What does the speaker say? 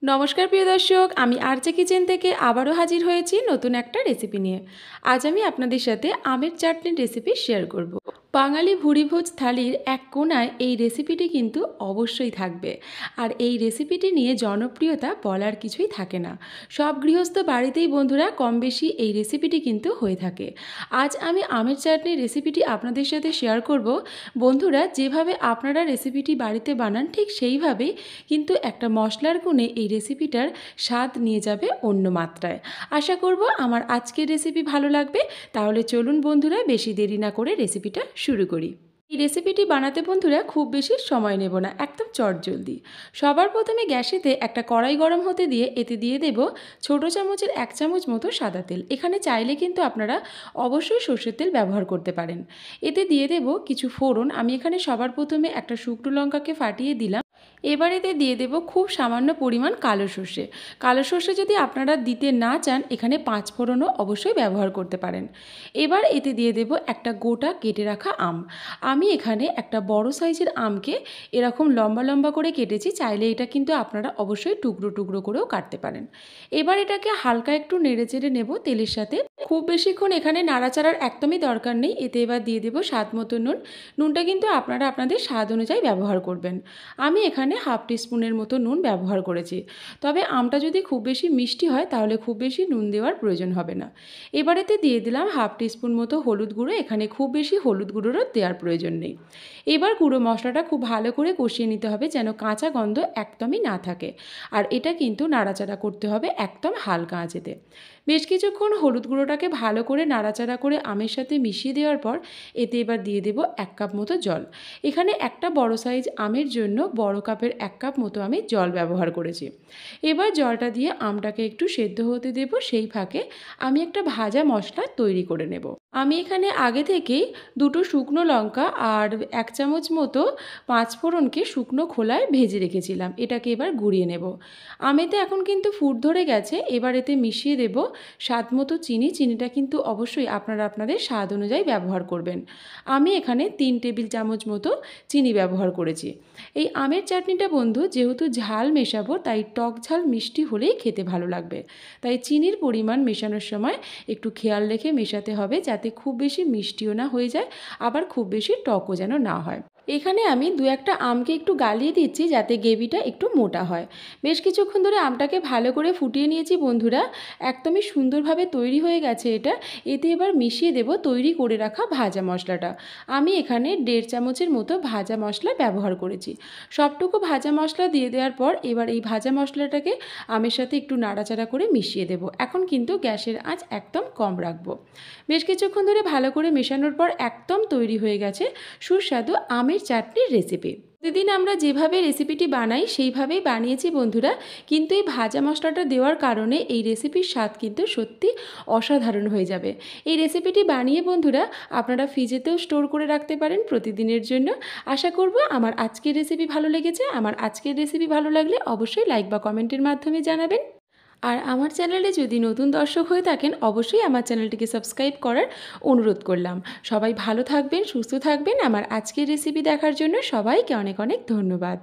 নমস্কার প্রিয় দর্শক, আমি আরজে কিচেন থেকে আবারও হাজির হয়েছি নতুন একটা রেসিপি নিয়ে। আজ আমি আপনাদের সাথে আমের চাটনির রেসিপি শেয়ার করব। বাঙালি ভুরিভোজ থালির এক কোণায় এই রেসিপিটি কিন্তু অবশ্যই থাকবে। আর এই রেসিপিটি নিয়ে জনপ্রিয়তা বলার কিছুই থাকে না। সব গৃহস্থ বাড়িতেই বন্ধুরা কম বেশি এই রেসিপিটি কিন্তু হয়ে থাকে। আজ আমি আমের চাটনির রেসিপিটি আপনাদের সাথে শেয়ার করব। বন্ধুরা, যেভাবে আপনারা রেসিপিটি বাড়িতে বানান ঠিক সেইভাবেই কিন্তু একটা মশলার গুণে এই রেসিপিটার স্বাদ নিয়ে যাবে অন্য মাত্রায়। আশা করব আমার আজকের রেসিপি ভালো লাগবে। তাহলে চলুন বন্ধুরা, বেশি দেরি না করে রেসিপিটা শুরু করি। এই রেসিপিটি বানাতে বন্ধুরা খুব বেশি সময় নেব না, একদম চটজলদি। সবার প্রথমে গ্যাসেতে একটা কড়াই গরম হতে দিয়ে এতে দিয়ে দেব ছোটো চামচের 1 চামচ মতো সাদা তেল। এখানে চাইলে কিন্তু আপনারা অবশ্যই সর্ষের তেল ব্যবহার করতে পারেন। এতে দিয়ে দেব কিছু ফোড়ন। আমি এখানে সবার প্রথমে একটা শুকনো লঙ্কাকে ফাটিয়ে দিলাম। এবার এতে দিয়ে দেব খুব সামান্য পরিমাণ কালো সর্ষে। কালো সর্ষে যদি আপনারা দিতে না চান, এখানে 5 ফোড়নও অবশ্যই ব্যবহার করতে পারেন। এবার এতে দিয়ে দেব একটা গোটা কেটে রাখা আম। আমি এখানে একটা বড় সাইজের আমকে এরকম লম্বা লম্বা করে কেটেছি। চাইলে এটা কিন্তু আপনারা অবশ্যই টুকরো টুকরো করেও কাটতে পারেন। এবার এটাকে হালকা একটু নেড়ে চেড়ে নেব তেলের সাথে। খুব বেশিক্ষণ এখানে নাড়াচাড়ার একদমই দরকার নেই। এতে এবার দিয়ে দেব স্বাদ মতো নুন। নুনটা কিন্তু আপনারা আপনাদের স্বাদ অনুযায়ী ব্যবহার করবেন। আমি এখানে হাফ টিস্পুনের মতো নুন ব্যবহার করেছি। তবে আমটা যদি খুব বেশি মিষ্টি হয় তাহলে খুব বেশি নুন দেওয়ার প্রয়োজন হবে না। এবার এতে দিয়ে দিলাম হাফ টিস্পুন মতো হলুদ গুঁড়ো। এখানে খুব বেশি হলুদ গুঁড়োরও দেওয়ার প্রয়োজন নেই। এবার গুঁড়ো মশলাটা খুব ভালো করে কষিয়ে নিতে হবে, যেন কাঁচা গন্ধ একদমই না থাকে। আর এটা কিন্তু নাড়াচাড়া করতে হবে একদম হালকা আঁচেতে। বেশ কিছুক্ষণ হলুদ গুঁড়োটাকে ভালো করে নাড়াচাড়া করে আমের সাথে মিশিয়ে দেওয়ার পর এতে এবার দিয়ে দেব 1 কাপ মতো জল। এখানে একটা বড় সাইজ আমের জন্য বড় কাপের 1 কাপ মতো আমি জল ব্যবহার করেছি। এবার জলটা দিয়ে আমটাকে একটু সেদ্ধ হতে দেব। সেই ফাঁকে আমি একটা ভাজা মশলা তৈরি করে নেব। আমি এখানে আগে থেকেই 2টো শুকনো লঙ্কা আর 1 চামচ মতো 5 ফোড়নকে শুকনো খোলায় ভেজে রেখেছিলাম। এটাকে এবার গুঁড়িয়ে নেব। আমেতে এখন কিন্তু ফুট ধরে গেছে। এবার এতে মিশিয়ে দেব স্বাদ মতো চিনি। চিনিটা কিন্তু অবশ্যই আপনারা আপনাদের স্বাদ অনুযায়ী ব্যবহার করবেন। আমি এখানে 3 টেবিল চামচ মতো চিনি ব্যবহার করেছি। এই আমের চাটনিটা বন্ধু যেহেতু ঝাল মেশাবো, তাই টক ঝাল মিষ্টি হলেই খেতে ভালো লাগবে। তাই চিনির পরিমাণ মেশানোর সময় একটু খেয়াল রেখে মেশাতে হবে, যাতে খুব বেশি মিষ্টিও না হয়ে যায়, আবার খুব বেশি টকও যেন না হয়। এখানে আমি 2-1টা আমকে একটু গালিয়ে দিচ্ছি যাতে গ্রেভিটা একটু মোটা হয়। বেশ কিছুক্ষণ ধরে আমটাকে ভালো করে ফুটিয়ে নিয়েছি বন্ধুরা। একদমই সুন্দরভাবে তৈরি হয়ে গেছে এটা। এতে এবার মিশিয়ে দেব তৈরি করে রাখা ভাজা মশলাটা। আমি এখানে 1.5 চামচের মতো ভাজা মশলা ব্যবহার করেছি। সবটুকু ভাজা মশলা দিয়ে দেওয়ার পর এবার এই ভাজা মশলাটাকে আমের সাথে একটু নাড়াচাড়া করে মিশিয়ে দেব। এখন কিন্তু গ্যাসের আঁচ একদম কম রাখবো। বেশ কিছুক্ষণ ধরে ভালো করে মেশানোর পর একদম তৈরি হয়ে গেছে সুস্বাদু আমের চাটনির রেসিপি। প্রতিদিন আমরা যেভাবে রেসিপিটি বানাই সেইভাবেই বানিয়েছি বন্ধুরা, কিন্তু এই ভাজা মশলাটা দেওয়ার কারণে এই রেসিপির স্বাদ কিন্তু সত্যি অসাধারণ হয়ে যাবে। এই রেসিপিটি বানিয়ে বন্ধুরা আপনারা ফ্রিজেতেও স্টোর করে রাখতে পারেন প্রতিদিনের জন্য। আশা করব আমার আজকের রেসিপি ভালো লেগেছে। আমার আজকের রেসিপি ভালো লাগলে অবশ্যই লাইক বা কমেন্টের মাধ্যমে জানাবেন। আর আমার চ্যানেলে যদি নতুন দর্শক হয়ে থাকেন, অবশ্যই আমার চ্যানেলটিকে সাবস্ক্রাইব করার অনুরোধ করলাম। সবাই ভালো থাকবেন, সুস্থ থাকবেন। আমার আজকের রেসিপি দেখার জন্য সবাইকে অনেক অনেক ধন্যবাদ।